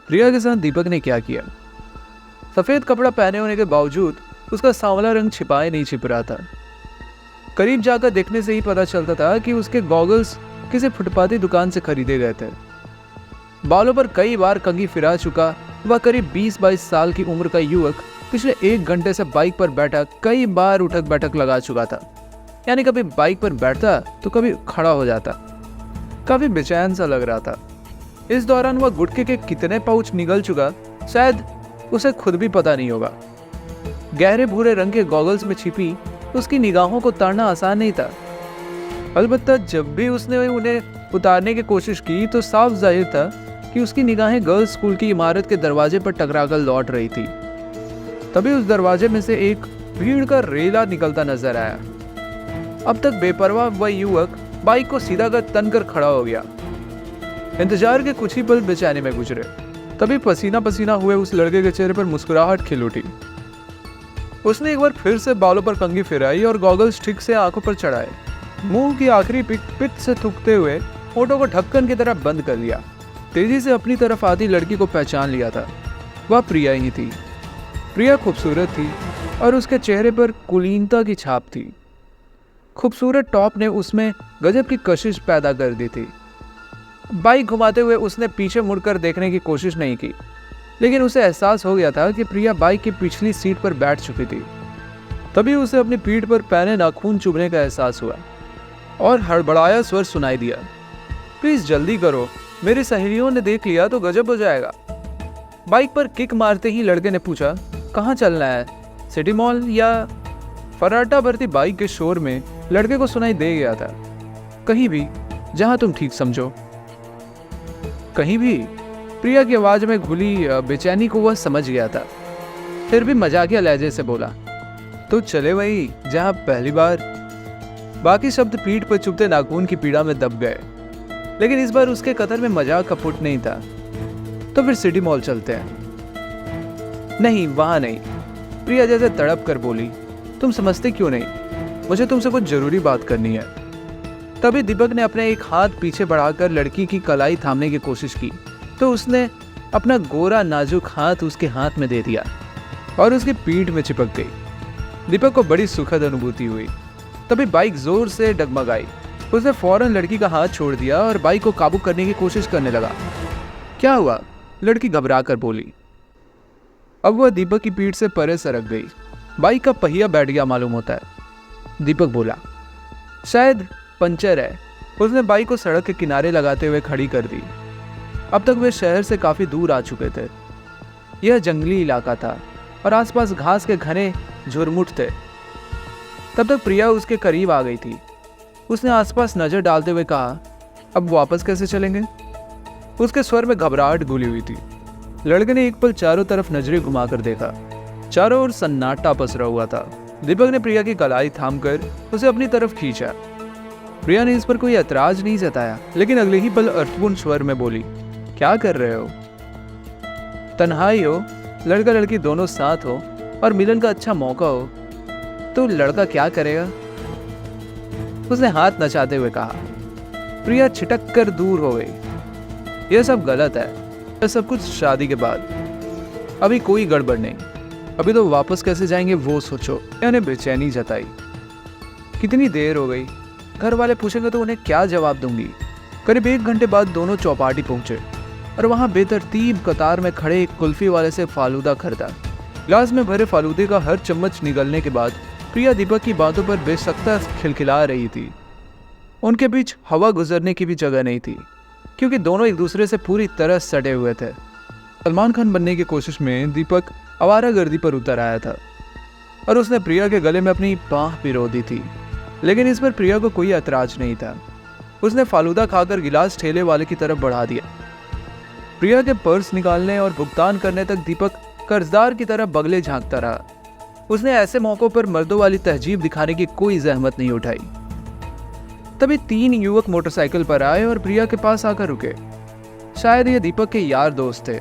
प्रिया के साथ दीपक ने क्या किया। सफेद कपड़ा पहने होने के बावजूद उसका सांवला रंग छिपाए नहीं छिप रहा था। करीब जाकर देखने से ही पता चलता था कि उसके गॉगल्स किसी फुटपाती दुकान से खरीदे गए थे। बालों पर कई बार कंघी फिरा चुका वह करीब 20-22 साल की उम्र का युवक पिछले 1 घंटे से बाइक पर बैठा कई बार उठक बैठक लगा चुका था। यानी कभी बाइक पर बैठता तो कभी खड़ा हो जाता। काफी बेचैन सा लग रहा था। इस दौरान वह गुटखे के कितने पाउच निगल चुका शायद उसे खुद भी पता नहीं होगा। गहरे भूरे रंग के गॉगल्स में छिपी उसकी निगाहों को ताड़ना आसान नहीं था। अलबत्ता जब भी उसने उन्हें उतारने की कोशिश की तो साफ जाहिर था कि उसकी निगाहें गर्ल्स स्कूल की इमारत के दरवाजे पर टकराकर लौट रही थी। तभी उस दरवाजे में से एक भीड़ का रेला निकलता नजर आया। अब तक बेपरवाह वह युवक बाइक को सीधा कर तन कर खड़ा हो गया। इंतजार के कुछ ही पल बेचैनी में गुजरे। तभी पसीना पसीना हुए उस लड़के के चेहरे पर मुस्कुराहट खिल उठी। उसने एक बार फिर से बालों पर कंघी फिराई और गॉगल्स ठीक से आंखों पर चढ़ाए। मुंह की आखिरी पिट से थूकते हुए होठों को ढक्कन की तरह बंद कर लिया। तेजी से अपनी तरफ आती लड़की को पहचान लिया था। वह प्रिया ही थी। प्रिया खूबसूरत थी और उसके चेहरे पर कुलीनता की छाप थी। खूबसूरत टॉप ने उसमें गजब की कशिश पैदा कर दी थी। बाइक घुमाते हुए उसने पीछे मुड़कर देखने की कोशिश नहीं की, लेकिन उसे एहसास हो गया था कि प्रिया बाइक की पिछली सीट पर बैठ चुकी थी। तभी उसे अपनी पीठ पर पैने नाखून चुभने का एहसास हुआ और हड़बड़ाया स्वर सुनाई दिया, प्लीज जल्दी करो, मेरी सहेलियों ने देख लिया तो गजब हो जाएगा। बाइक पर किक मारते ही लड़के ने पूछा, कहाँ चलना है, सिटी मॉल या? फराटा भरती बाइक के शोर में लड़के को सुनाई दे गया था, कहीं भी जहां तुम ठीक समझो। कहीं भी? प्रिया की आवाज में घुली बेचैनी को वह समझ गया था। फिर भी मजाकिया लहजे से बोला, तो चले वही जहां पहली बार। बाकी शब्द पीठ पर चुभते नाखून की पीड़ा में दब गए, लेकिन इस बार उसके कतर में मजाक का फुट नहीं था। तो फिर सिटी मॉल चलते हैं। नहीं, वहां नहीं, प्रिया जैसे तड़प कर बोली, तुम समझते क्यों नहीं, मुझे तुमसे कुछ जरूरी बात करनी है। तभी दीपक ने अपने एक हाथ पीछे बढ़ाकर लड़की की कलाई थामने की कोशिश की तो उसने अपना गोरा नाजुक हाथ उसके हाथ में दे दिया और उसकी पीठ में चिपक गई। दीपक को बड़ी सुखद अनुभूति हुई। तभी बाइक जोर से डगमगाई। उसने फौरन लड़की का हाथ छोड़ दिया और बाइक को काबू करने की कोशिश करने लगा। क्या हुआ? लड़की घबरा कर बोली। अब वह दीपक की पीठ से परे सरक गई। बाइक का पहिया बैठ गया मालूम होता है। दीपक बोला, शायद पंचर है। उसने बाइक को सड़क के किनारे लगाते हुए खड़ी कर दी। अब तक वे शहर से काफी दूर आ चुके थे। यह जंगली इलाका था और आसपास घास के घने झुरमुट थे। तब तक प्रिया उसके करीब आ गई थी। उसने आसपास नजर डालते हुए कहा, अब वापस कैसे चलेंगे? उसके स्वर में घबराहट घुली हुई थी। लड़के ने एक पल चारों तरफ नजरें घुमाकर देखा। चारों ओर सन्नाटा पसरा हुआ था। दीपक ने प्रिया की कलाई थामकर उसे अपनी तरफ खींचा। प्रिया ने इस पर कोई ऐतराज नहीं जताया, लेकिन अगले ही पल अर्थपूर्ण स्वर में बोली, क्या कर रहे हो? तन्हाई हो, लड़का लड़की दोनों साथ हो और मिलन का अच्छा मौका हो तो लड़का क्या करेगा? उसने हाथ नचाते हुए कहा। प्रिया छिटक कर दूर हो गई। यह सब गलत है। यह सब कुछ शादी के बाद। अभी कोई गड़बड़ नहीं। अभी तो वापस कैसे जाएंगे वो सोचो। मैंने बेचैनी जताई। कितनी देर हो गई? घर वाले पूछेंगे तो उन्हें क्या जवाब दूंगी? करीब 1 घंटे बाद दोनों चौपाटी पहुंचे और वहां बेतरतीब कतार में खड़े एक कुल्फी वाले से फालूदा खरीदा। गिलास में भरे फालूदे का हर चम्मच निगलने के बाद प्रिया दीपक की बातों पर बेसख्ता खिलखिला रही थी। उनके बीच हवा गुजरने की भी जगह नहीं थी, क्योंकि दोनों एक दूसरे से पूरी तरह सटे हुए थे। सलमान खान बनने की कोशिश में दीपक आवारागर्दी पर उतर आया था और उसने प्रिया के गले में अपनी बांह पिरो दी थी, लेकिन इस पर प्रिया को कोई ऐतराज नहीं था। उसने फालूदा खाकर गिलास ठेले वाले की तरफ बढ़ा दिया। प्रिया के पर्स निकालने और भुगतान करने तक दीपक कर्जदार की तरह बगले झांकता रहा। उसने ऐसे मौकों पर मर्दों वाली तहजीब दिखाने की कोई जहमत नहीं उठाई। तभी 3 युवक मोटरसाइकिल पर आए और प्रिया के पास आकर रुके। शायद ये दीपक के यार दोस्त थे।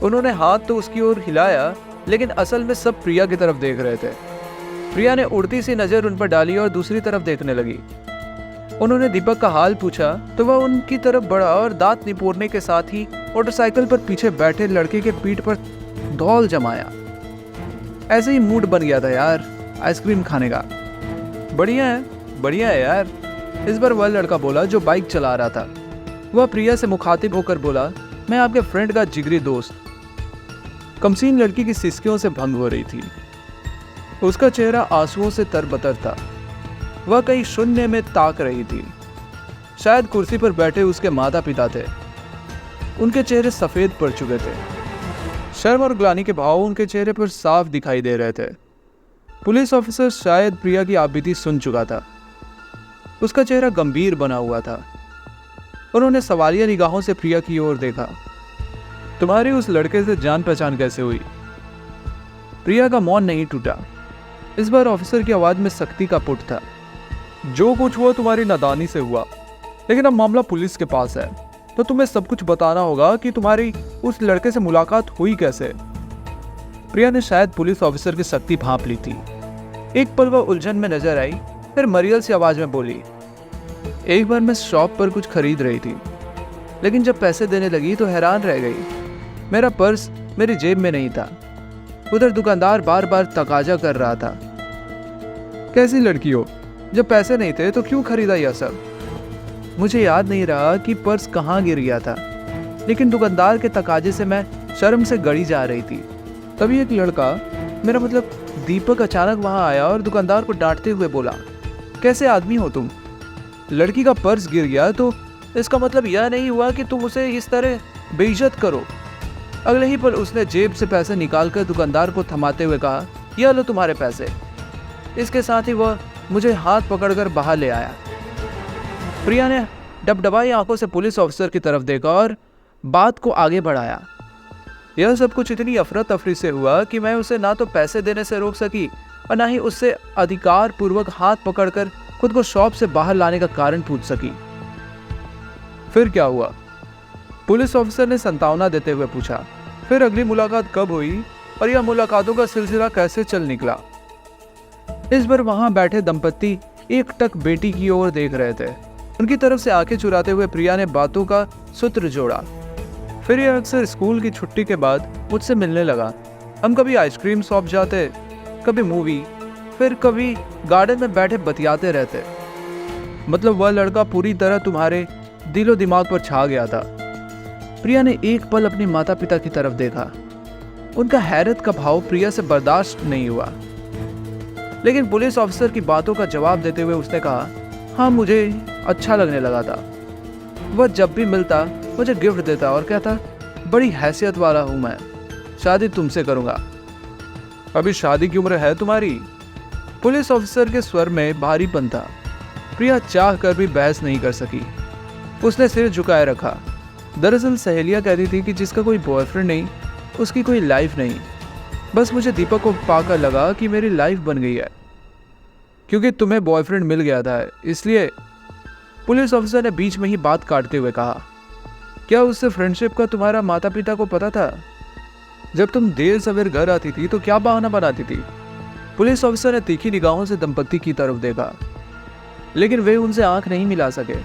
उन्होंने हाथ तो उसकी ओर हिलाया, लेकिन असल में सब प्रिया की तरफ देख रहे थे। प्रिया ने उड़ती सी नजर उन पर डाली और दूसरी तरफ देखने लगी। उन्होंने दीपक का हाल पूछा तो वह उनकी तरफ बढ़ा और दांत निपोड़ने के साथ ही मोटरसाइकिल पर पीछे बैठे लड़के के पीठ पर धौल जमाया। ऐसे ही मूड बन गया था यार आइसक्रीम खाने का। बढ़िया है यार, इस बार वह लड़का बोला जो बाइक चला रहा था। वह प्रिया से मुखातिब होकर बोला, मैं आपके फ्रेंड का जिगरी दोस्त। कमसीन लड़की की सिसकियों से भंग हो रही थी। उसका चेहरा आंसुओं से तरबतर था। वह कहीं शून्य में ताक रही थी। शायद कुर्सी पर बैठे उसके माता पिता थे। उनके चेहरे सफेद पड़ चुके थे। शर्म और ग्लानि के भाव उनके चेहरे पर साफ दिखाई दे रहे थे। पुलिस ऑफिसर शायद प्रिया की आपबीती सुन चुका था। उसका चेहरा गंभीर बना हुआ था। उन्होंने सवालिया निगाहों से प्रिया की ओर देखा। तुम्हारी उस लड़के से जान पहचान कैसे हुई? प्रिया का मौन नहीं टूटा। इस बार ऑफिसर की आवाज में सख्ती का पुट था। जो कुछ हुआ तुम्हारी नादानी से हुआ, लेकिन अब मामला पुलिस के पास है, तो तुम्हें सब कुछ बताना होगा कि तुम्हारी उस लड़के से मुलाकात हुई कैसे। प्रिया ने शायद पुलिस ऑफिसर की सख्ती भांप ली थी। एक पल वह उलझन में नजर आई, फिर मरियल सी आवाज में बोली, एक बार मैं शॉप पर कुछ खरीद रही थी, लेकिन जब पैसे देने लगी तो हैरान रह गई। मेरा पर्स मेरी जेब में नहीं था। उधर दुकानदार बार बार तकाजा कर रहा था। कैसी लड़की हो, जब पैसे नहीं थे तो क्यों खरीदा यह सब? मुझे याद नहीं रहा कि पर्स कहाँ गिर गया था, लेकिन दुकानदार के तकाजे से मैं शर्म से गड़ी जा रही थी। तभी एक लड़का, मेरा मतलब दीपक, अचानक वहां आया और दुकानदार को डांटते हुए बोला, कैसे आदमी हो तुम? लड़की का पर्स गिर गया तो इसका मतलब यह नहीं हुआ कि तुम उसे इस तरह बेइज्जत करो। अगले ही पल उसने जेब से पैसे निकालकर दुकानदार को थमाते हुए कहा, यह लो तुम्हारे पैसे। इसके साथ ही वह मुझे हाथ पकड़कर बाहर ले आया। प्रिया ने डबडबाई आंखों से पुलिस ऑफिसर की तरफ देखा और बात को आगे बढ़ाया। यह सब कुछ इतनी अफरा तफरी से हुआ कि मैं उसे ना तो पैसे देने से रोक सकी और ना ही उससे अधिकार पूर्वक हाथ पकड़कर खुद को शॉप से बाहर लाने का कारण पूछ सकी। फिर क्या हुआ? पुलिस ऑफिसर ने संतावना देते हुए पूछा। फिर अगली मुलाकात कब हुई और यह मुलाकातों का सिलसिला कैसे चल निकला? इस बार वहां बैठे दंपत्ति एकटक बेटी की ओर देख रहे थे। उनकी तरफ से आंखें चुराते हुए प्रिया ने बातों का सूत्र जोड़ा। फिर यह अक्सर स्कूल की छुट्टी के बाद मुझसे मिलने लगा। हम कभी आइसक्रीम शॉप जाते, कभी मूवी, फिर कभी गार्डन में बैठे बतियाते रहते। मतलब वह लड़का पूरी तरह तुम्हारे दिलो दिमाग पर छा गया था। प्रिया ने एक पल अपने माता पिता की तरफ देखा। उनका हैरत का भाव प्रिया से बर्दाश्त नहीं हुआ, लेकिन पुलिस ऑफिसर की बातों का जवाब देते हुए उसने कहा, हाँ मुझे अच्छा लगने लगा था। वह जब भी मिलता मुझे गिफ्ट देता और कहता, बड़ी हैसियत वाला हूं मैं, शादी तुमसे करूंगा। अभी शादी की उम्र है तुम्हारी? पुलिस ऑफिसर के स्वर में भारीपन था। प्रिया चाह कर भी बहस नहीं कर सकी। उसने सिर झुकाए रखा। दरअसल सहेलियां कहती थी कि जिसका कोई बॉयफ्रेंड नहीं उसकी कोई लाइफ नहीं। बस मुझे दीपक को पाकर लगा कि मेरी लाइफ बन गई है, क्योंकि तुम्हें बॉयफ्रेंड मिल गया था, इसलिए। पुलिस ऑफिसर ने बीच में ही बात काटते हुए कहा, क्या उससे फ्रेंडशिप का तुम्हारा माता पिता को पता था? जब तुम देर सवेर घर आती थी तो क्या बहाना बनाती थी? पुलिस ऑफिसर ने तीखी निगाहों से दंपत्ति की तरफ देखा, लेकिन वे उनसे आंख नहीं मिला सके।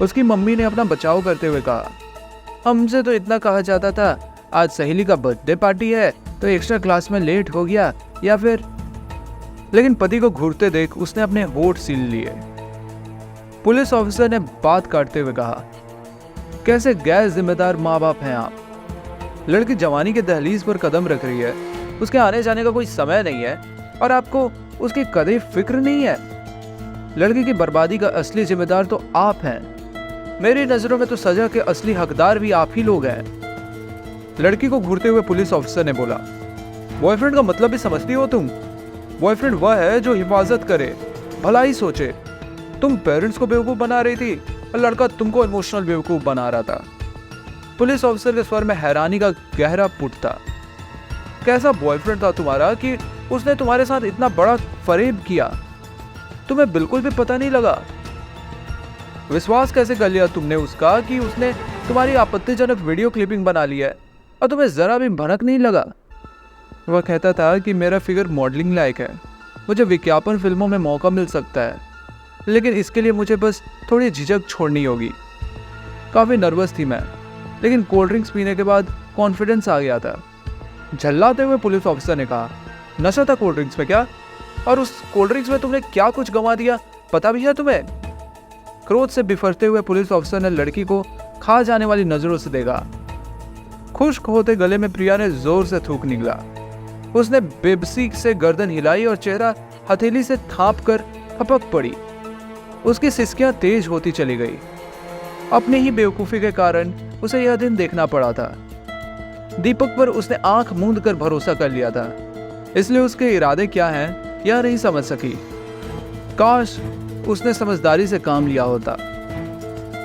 उसकी मम्मी ने अपना बचाव करते हुए कहा, हमसे तो इतना कहा जाता था, आज सहेली का बर्थडे पार्टी है तो एक्स्ट्रा क्लास में लेट हो गया, या फिर। लेकिन पति को घूरते देख उसने अपने होठ सील लिए। पुलिस ऑफिसर ने बात काटते हुए कहा, कैसे गैर जिम्मेदार माँ बाप हैं आप। लड़की जवानी के दहलीज पर कदम रख रही है, उसके आने जाने का कोई समय नहीं है और आपको उसकी कदे फिक्र नहीं है। लड़की की बर्बादी का असली जिम्मेदार तो आप हैं। मेरी नजरों में तो सजा के असली हकदार भी आप ही लोग हैं। लड़की को घूरते हुए पुलिस ऑफिसर ने बोला, बॉयफ्रेंड का मतलब भी समझती हो तुम? बॉयफ्रेंड वह है जो हिफाजत करे, भलाई सोचे। तुम पेरेंट्स को बेवकूफ बना रही थी और लड़का तुमको इमोशनल बेवकूफ बना रहा था। पुलिस ऑफिसर के स्वर में हैरानी का गहरा पुट था। कैसा बॉयफ्रेंड था तुम्हारा कि उसने तुम्हारे साथ इतना बड़ा फरेब किया? तुम्हें बिल्कुल भी पता नहीं लगा? विश्वास कैसे कर लिया तुमने उसका कि उसने तुम्हारी आपत्तिजनक वीडियो क्लिपिंग बना ली है और तुम्हें जरा भी भनक नहीं लगा? वह कहता था कि मेरा फिगर मॉडलिंग लायक है, मुझे विज्ञापन फिल्मों में मौका मिल सकता है, लेकिन इसके लिए मुझे बस थोड़ी झिझक छोड़नी होगी। काफ़ी नर्वस थी मैं, लेकिन कोल्ड ड्रिंक्स पीने के बाद कॉन्फिडेंस आ गया था। झल्लाते हुए पुलिस ऑफिसर ने कहा, नशा था कोल्ड ड्रिंक्स में क्या? और उस कोल्ड ड्रिंक्स में तुमने क्या कुछ गंवा दिया, पता भी है तुम्हें? क्रोध से बिफरते हुए पुलिस ऑफिसर ने लड़की को खा जाने वाली नजरों से देखा। खुश्क होते गले में प्रिया ने जोर से थूक निकला। उसने बेबसी से गर्दन हिलाई और चेहरा हथेली से थाप कर फपक पड़ी। उसकी सिसकियां तेज होती चली गई। अपनी ही बेवकूफी के कारण उसे यह दिन देखना पड़ा था। दीपक पर उसने आंख मूंद कर भरोसा कर लिया था, इसलिए उसके इरादे क्या हैं यह नहीं समझ सकी। काश उसने समझदारी से काम लिया होता।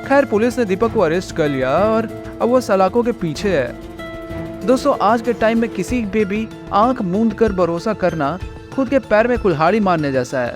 खैर, पुलिस ने दीपक को अरेस्ट कर लिया और अब वो सलाखों के पीछे है। दोस्तों, आज के टाइम में किसी पे भी आंख मूंद कर भरोसा करना खुद के पैर में कुल्हाड़ी मारने जैसा है।